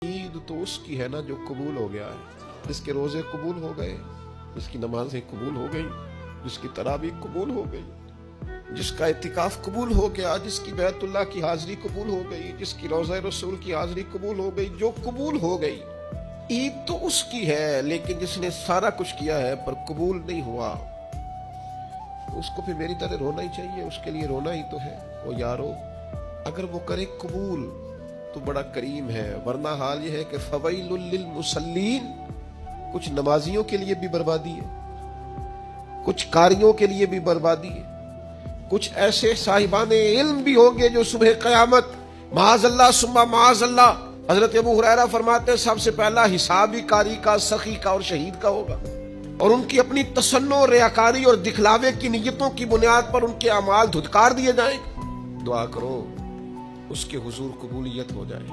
ईद तो उसकी है ना जो कबूल हो गया है, जिसके रोजे कबूल हो गए, जिसकी नमाजें कबूल हो गई, जिसकी तरावी कबूल हो गई, जिसका इतिकाफ कबूल हो गया, जिसकी बैतुल्लाह की हाजिरी कबूल हो गई, जिसकी रोज़ा रसूल की हाजिरी कबूल हो गई, जो कबूल हो गई। ईद तो उसकी है, लेकिन जिसने सारा कुछ किया है पर कबूल नहीं हुआ, उसको फिर मेरी तरह रोना ही चाहिए। उसके लिए रोना ही तो है। वो यारो, अगर वो करे कबूल तो बड़ा करीम है, वरना हाल ये है कि फवैलुल लिल मुसल्लीन, कुछ नमाजियों के लिए भी बर्बादी है, कुछ कारियों के लिए भी बर्बादी है। कुछ ऐसे साहिबाने इल्म भी होंगे जो सुबह क़यामत माज़अल्लाह सुम्मा माज़अल्लाह, हजरत अबू हुरैरा फरमाते हैं सबसे पहला हिसाब ही कारी का, सखी का और शहीद का होगा, और उनकी अपनी तसन्नो, रियाकारी और दिखलावे की नीयतों की बुनियाद पर उनके अमाल धुतकार दिए जाएंगे। दुआ करो उसके हुजूर कबूलियत हो जाए।